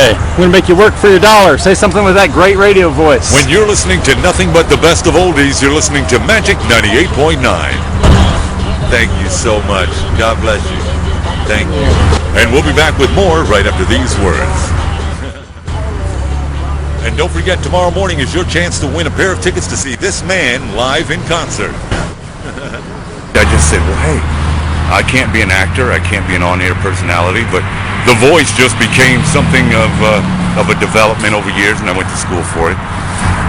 today. I'm going to make you work for your dollar. Say something with that great radio voice. When you're listening to nothing but the best of oldies, you're listening to Magic 98.9. Thank you so much. God bless you. Thank you. And we'll be back with more right after these words. And don't forget, tomorrow morning is your chance to win a pair of tickets to see this man live in concert. I just said, well, hey, I can't be an actor, I can't be an on-air personality, but the voice just became something of a development over years, and I went to school for it.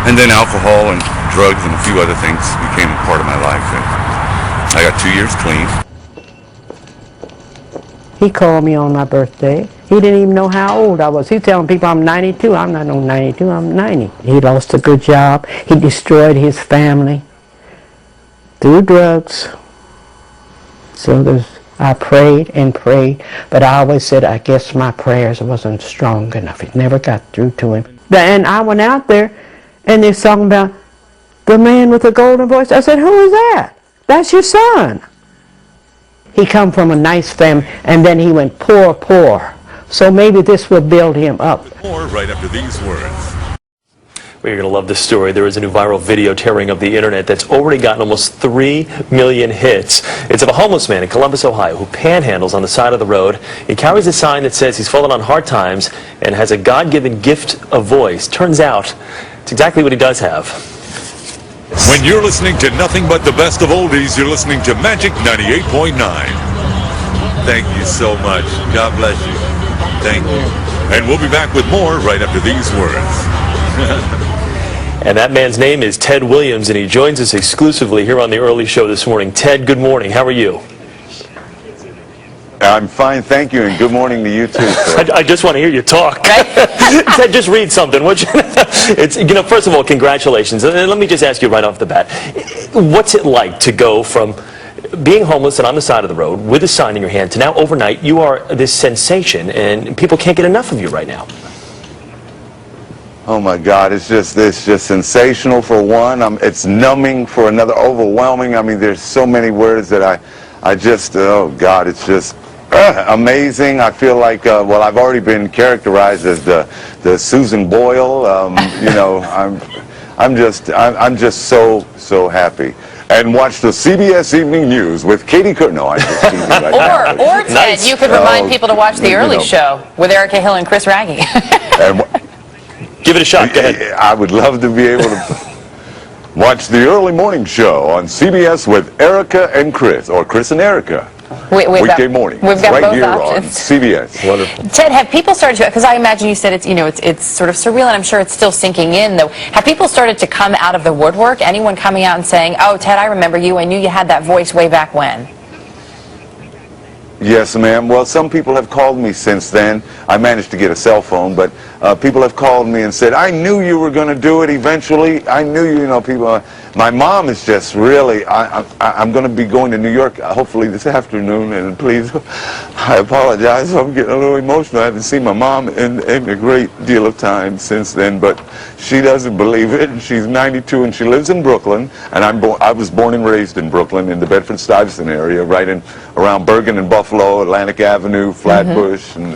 And then alcohol and drugs and a few other things became a part of my life. And I got 2 years clean. He called me on my birthday. He didn't even know how old I was. He's telling people I'm 92. I'm not no 92, I'm 90. He lost a good job. He destroyed his family through drugs. So I prayed and prayed, but I always said I guess my prayers wasn't strong enough. It never got through to him. And I went out there, and they're talking about the man with the golden voice. I said, who is that? That's your son. He come from a nice family, and then he went poor, poor. So maybe this will build him up. More right after these words. Well, you're going to love this story. There is a new viral video tearing up the internet that's already gotten almost 3 million hits. It's of a homeless man in Columbus, Ohio, who panhandles on the side of the road. He carries a sign that says he's fallen on hard times and has a God-given gift of voice. Turns out it's exactly what he does have. When you're listening to nothing but the best of oldies, you're listening to Magic 98.9. Thank you so much. God bless you. Thank you. And we'll be back with more right after these words. And that man's name is Ted Williams, and he joins us exclusively here on the early show this morning. Ted, good morning. How are you? I'm fine, thank you, and good morning to you too, sir. I just want to hear you talk. Ted, just read something. First of all, congratulations. And let me just ask you right off the bat, what's it like to go from being homeless and on the side of the road with a sign in your hand to now overnight you are this sensation and people can't get enough of you right now? Oh my God, it's just sensational for one. It's numbing for another, overwhelming. I mean, there's so many words that I just, oh God, it's just amazing. I feel like, well, I've already been characterized as the Susan Boyle. I'm just so happy. And watch the CBS Evening News with Katie Cook. No, I'm just teasing right now. Or Ted, you could remind people to watch the early show with Erica Hill and Chris Raggi. Give it a shot. Go ahead. I would love to be able to watch the early morning show on CBS with Erica and Chris, or Chris and Erica. Weekday morning. We've got right both here options. On CBS. Wonderful. Ted, have people started to, because I imagine you said it's sort of surreal, and I'm sure it's still sinking in, though. Have people started to come out of the woodwork? Anyone coming out and saying, oh, Ted, I remember you. I knew you had that voice way back when. Yes, ma'am. Well, some people have called me since then. I managed to get a cell phone, but people have called me and said, I knew you were going to do it eventually. I knew people. My mom is just really, I'm going to be going to New York hopefully this afternoon, and please, I apologize. I'm getting a little emotional. I haven't seen my mom in a great deal of time since then, but she doesn't believe it, and she's 92, and she lives in Brooklyn, and I was born and raised in Brooklyn, in the Bedford-Stuyvesant area, right around Bergen and Buffalo, Atlantic Avenue, Flatbush, and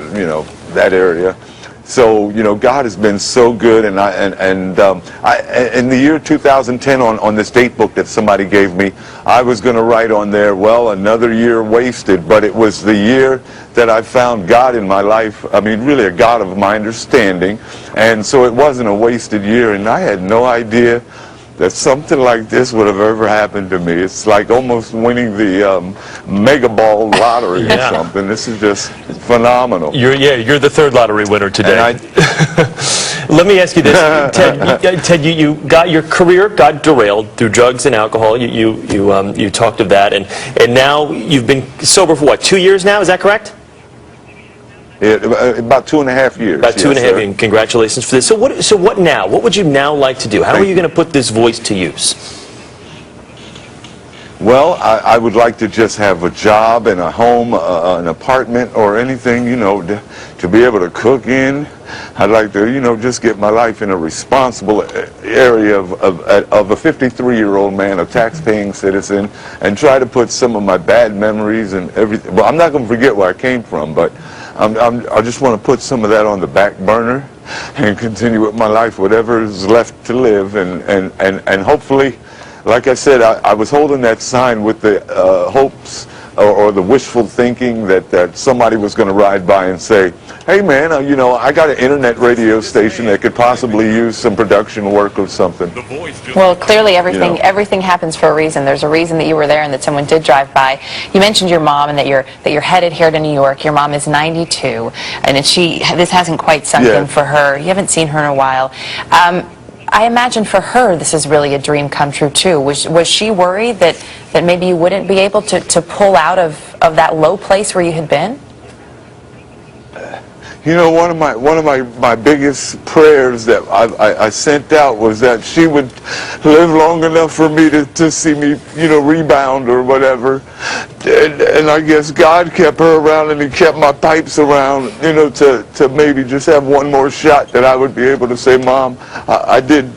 that area. So God has been so good, and in the year 2010 on this date book that somebody gave me, I was going to write on there, well, another year wasted, but it was the year that I found God in my life. I mean, really a God of my understanding, and so it wasn't a wasted year, and I had no idea that something like this would have ever happened to me. It's like almost winning the mega ball lottery or something. This is just phenomenal. You're the third lottery winner today. Let me ask you this, Ted. You got your career got derailed through drugs and alcohol. You talked of that, and now you've been sober for what, 2 years now? Is that correct? About 2.5 years. About 2.5 years, and congratulations for this. So what now? What would you now like to do? How are you going to put this voice to use? Well, I would like to just have a job and a home, an apartment or anything, to be able to cook in. I'd like to, just get my life in a responsible area of a 53-year-old man, a tax-paying citizen, and try to put some of my bad memories and everything. Well, I'm not going to forget where I came from, but I just want to put some of that on the back burner and continue with my life, whatever is left to live, and hopefully, like I said, I was holding that sign with the hopes or the wishful thinking that somebody was going to ride by and say, hey man, I got an internet radio station that could possibly use some production work or something. Well, clearly everything happens for a reason. There's a reason that you were there and that someone did drive by. You mentioned your mom and that you're headed here to New York. Your mom is 92, and this hasn't quite sunk in for her. You haven't seen her in a while. I imagine for her this is really a dream come true too. Was she worried that maybe you wouldn't be able to pull out of that low place where you had been? One of my biggest prayers that I sent out was that she would live long enough for me to see me, rebound or whatever. And I guess God kept her around, and He kept my pipes around, to maybe just have one more shot that I would be able to say, Mom, I did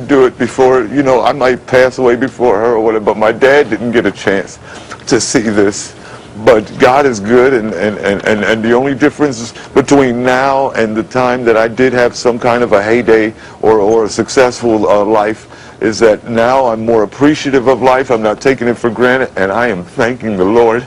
do it before. I might pass away before her or whatever, but my dad didn't get a chance to see this. But God is good, and the only difference between now and the time that I did have some kind of a heyday or a successful life is that now I'm more appreciative of life. I'm not taking it for granted, and I am thanking the Lord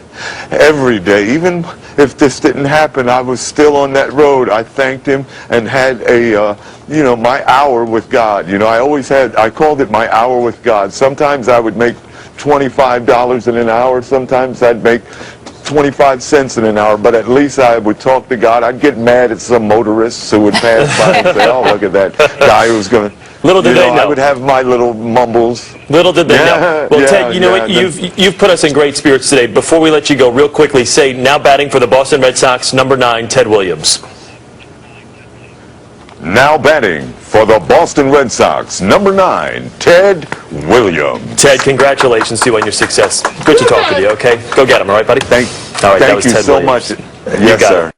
every day. Even if this didn't happen, I was still on that road. I thanked Him and had my hour with God. I called it my hour with God. Sometimes I would make $25 in an hour. Sometimes I'd make 25 cents in an hour, but at least I would talk to God. I'd get mad at some motorists who would pass by and say, oh, look at that guy who's going to... Little did they know. I would have my little mumbles. Little did they know. Well, Ted, what? You've put us in great spirits today. Before we let you go, real quickly, say, now batting for the Boston Red Sox, number 9, Ted Williams. Now batting for the Boston Red Sox, number 9, Ted Williams. Ted, congratulations to you on your success. Good to talk with you, okay? Go get him, all right, buddy? Thank all right, that you was Ted so Williams. much. Yes, sir.